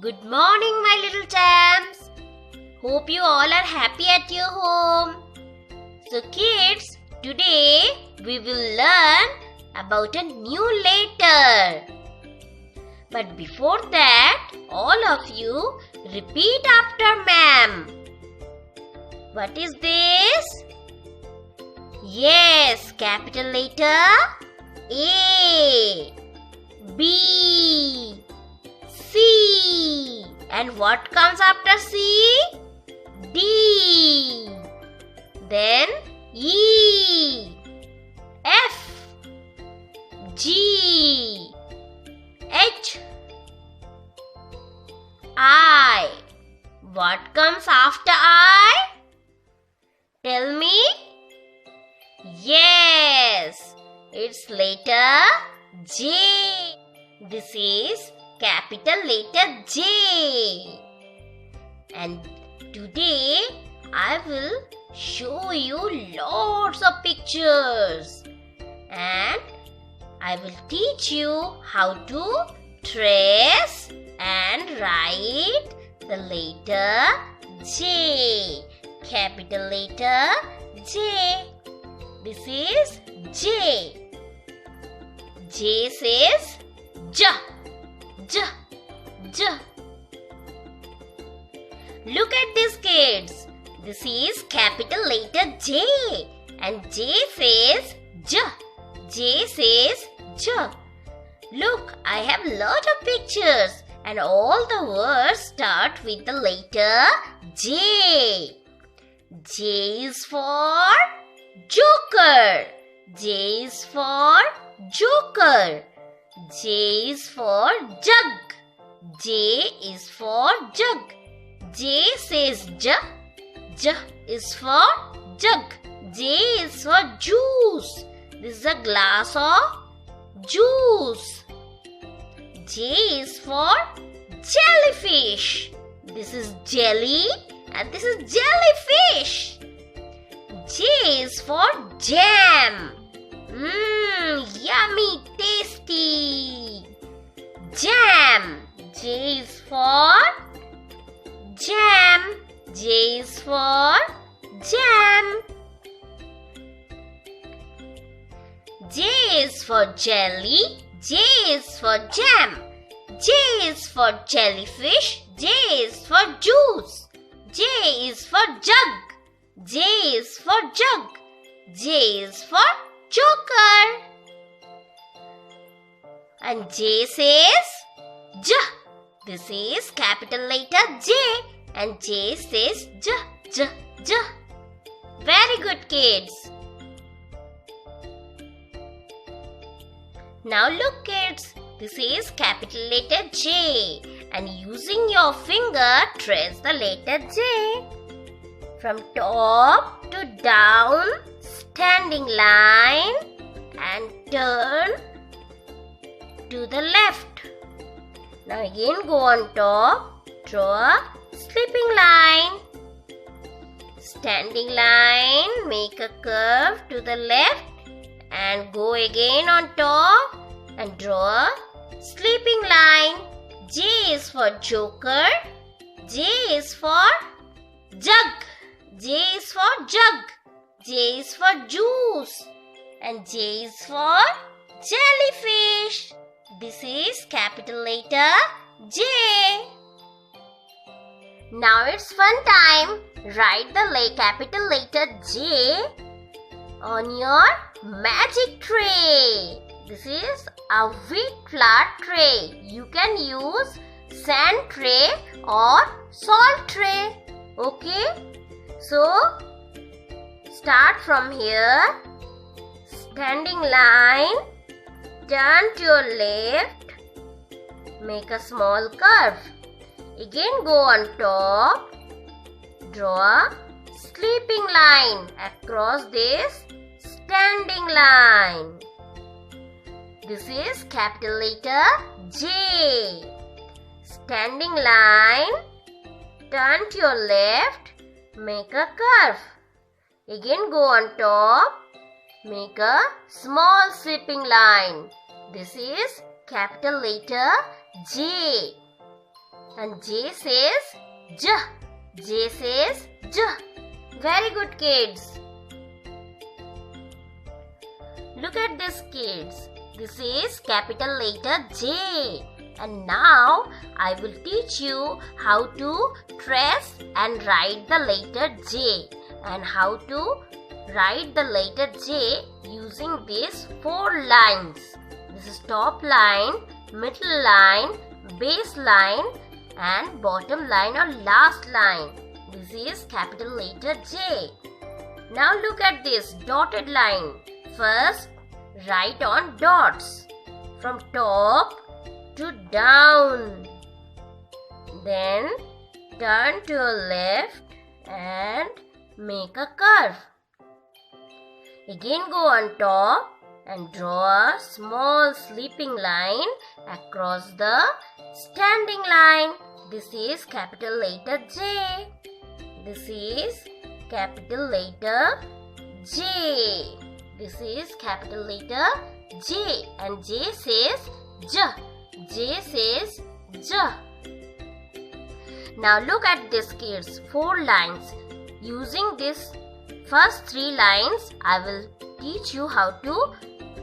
Good morning, my little champs. Hope you all are happy at your home. So kids, today we will learn about a new letter. But before that, all of you repeat after ma'am. What is this? Yes, capital letter A, B, C. And what comes after C? D. Then E, F, G, H, I. What comes after I? Tell me. Yes, it's letter J. This is capital letter J. And today I will show you lots of pictures. And I will teach you how to trace and write the letter J. Capital letter J. This is J. J says J. J. J. Look at this, kids. This is capital letter J. And J says J. J says J. Look, I have lot of pictures. And all the words start with the letter J. J is for Joker. J is for Joker. J is for jug. J is for jug. J says J. J is for jug. J is for juice. This is a glass of juice. J is for jellyfish. This is jelly and this is jellyfish. J is for jam. Yummy, tasty. Jam. J is for jam. J is for jam. J is for jelly. J is for jam. J is for jellyfish. J is for juice. J is for jug. J is for jug. J is for joker. And J says J. This is capital letter J. And J says J, J, J. Very good, kids. Now look, kids. This is capital letter J. And using your finger, trace the letter J. From top to down, standing line and turn to the left. Now again go on top, draw a slipping line. Standing line, make a curve to the left and go again on top and draw a slipping line. J is for joker. J is for jug. J is for jug. J is for juice. And J is for jellyfish. This is capital letter J. Now it's fun time. Write the capital letter J on your magic tray. This is a wheat flour tray. You can use sand tray or salt tray. Okay? So, start from here. Standing line. Turn to your left. Make a small curve. Again go on top. Draw a slipping line across this standing line. This is capital letter J. Standing line. Turn to your left. Make a curve. Again go on top. Make a small slipping line. This is capital letter J. And J says J. J says J. Very good, kids. Look at this, kids. This is capital letter J. And now I will teach you how to trace and write the letter J, and how to write the letter J using these 4 lines. This is top line, middle line, base line and bottom line or last line. This is capital letter J. Now look at this dotted line. First, write on dots from top to down. Then turn to your left and make a curve. Again go on top and draw a small sleeping line across the standing line. This is capital letter J. This is capital letter J. This is capital letter J, and J says J. J says J. Now look at this, kids. 4 lines. Using this first 3 lines, I will teach you how to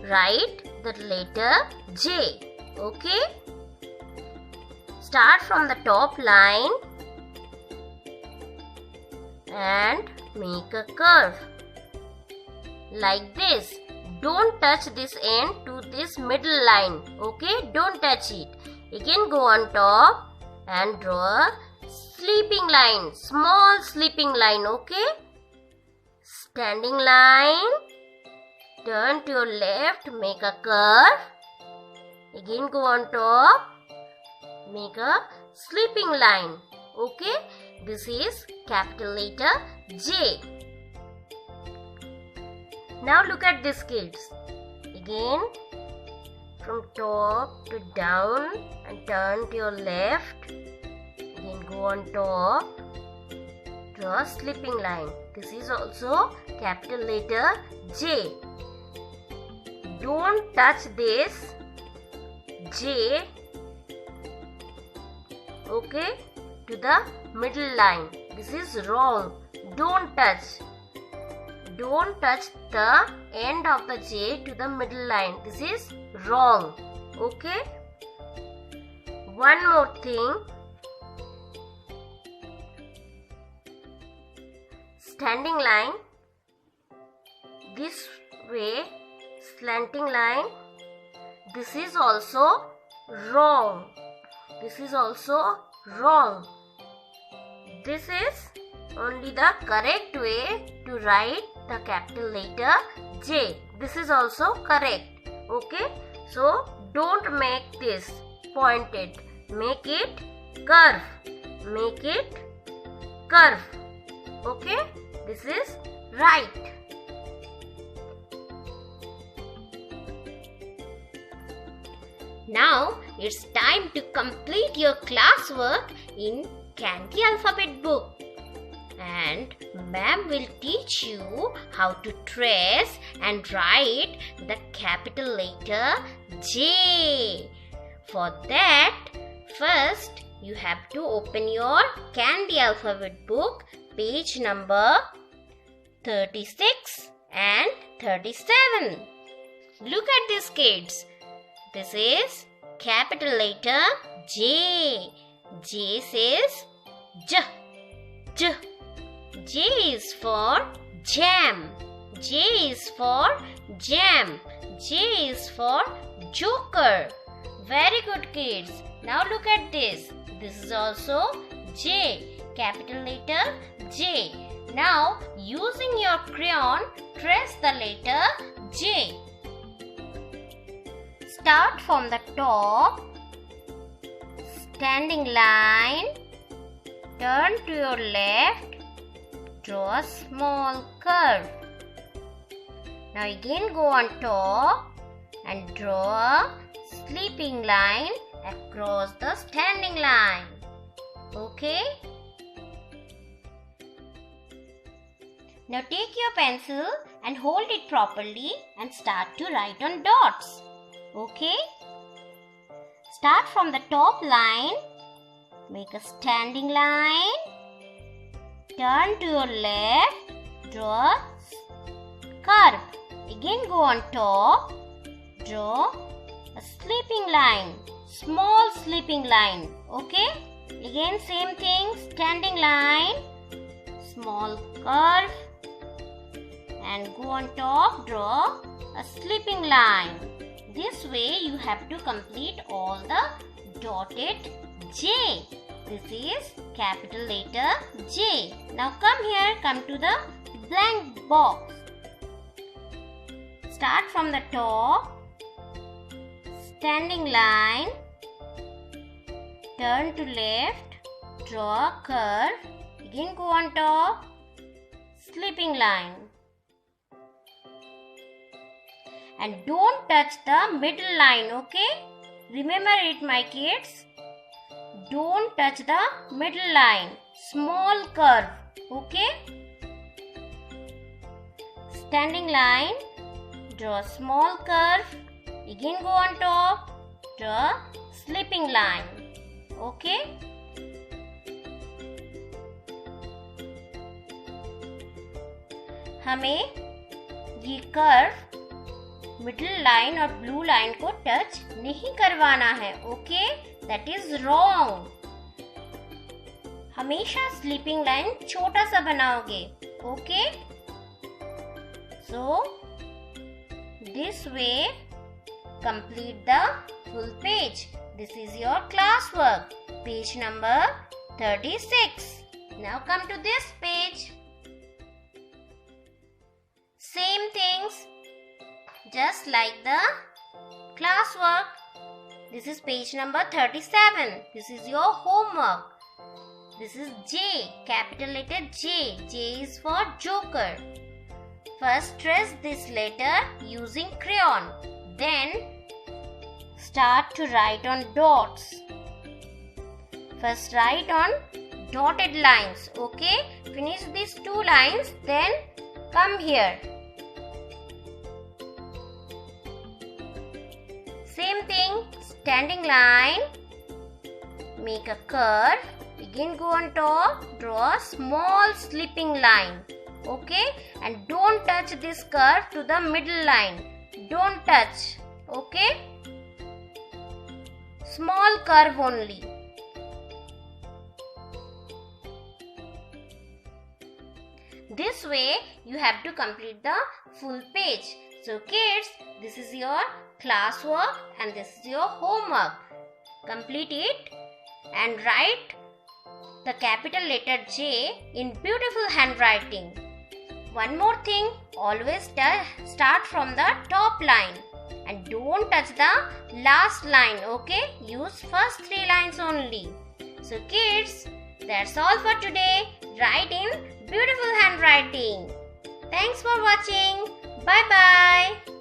write the letter J. Okay? Start from the top line and make a curve like this. Don't touch this end to this middle line. Okay? Don't touch it. Again go on top and draw a sleeping line. Small sleeping line. Okay? Standing line. Turn to your left. Make a curve. Again go on top. Make a sleeping line. Okay? This is capital letter J. Now look at this, kids. Again from top to down and turn to your left. Again go on top. Draw a sleeping line. This is also capital letter J. Don't touch this J, okay, to the middle line. This is wrong. Don't touch. Don't touch the end of the J to the middle line. This is wrong. Okay? One more thing. Standing line. This way. Slanting line. This is also wrong. This is also wrong. This is only the correct way to write the capital letter J. This is also correct. Okay? So, don't make this pointed. Make it curve. Make it curve. Okay? This is right. Now it's time to complete your classwork in Candy Alphabet book. And ma'am will teach you how to trace and write the capital letter J. For that, first you have to open your Candy Alphabet book, page number 36 and 37. Look at this, kids. This is capital letter J. J says J. J. J is for jam. J is for jam. J is for joker. Very good, kids. Now look at this. This is also J. Capital letter J. Now using your crayon, trace the letter J. Start from the top, standing line, turn to your left, draw a small curve. Now again go on top and draw a sleeping line across the standing line. Okay? Now take your pencil and hold it properly and start to write on dots. Okay? Start from the top line make a standing line, turn to your left, draw curve. Again go on top, draw a sleeping line, small sleeping line. Okay? Again same thing, standing line, small curve, and go on top, draw a sleeping line. This way you have to complete all the dotted J. This is capital letter J. Now come here, come to the blank box. Start from the top, standing line, turn to left, draw a curve, again go on top, sleeping line. And don't touch the middle line, okay? Remember it, my kids. Don't touch the middle line. Small curve, okay? Standing line, draw a small curve. Again go on top, draw sleeping line, okay? हमें ये curve middle line और blue line को touch नहीं करवाना है, okay? That is wrong. हमेशा sleeping line छोटा सा बनाओगे, okay? So this way complete the full page. This is your class work, page number 36. Now come to this page. Same things, just like the classwork. This is page number 37. This is your homework. This is J, capital letter J. J is for joker. First trace this letter using crayon. Then start to write on dots. First write on dotted lines. Okay? Finish these two lines. Then come here. Same thing, standing line, make a curve, again go on top, draw a small sleeping line, okay? And don't touch this curve to the middle line, don't touch, okay? Small curve only. This way you have to complete the full page. So kids, this is your classwork and this is your homework. Complete it and write the capital letter J in beautiful handwriting. One more thing, always start from the top line and don't touch the last line, okay? Use first 3 lines only. So kids, that's all for today. Write in beautiful handwriting. Thanks for watching. Bye bye.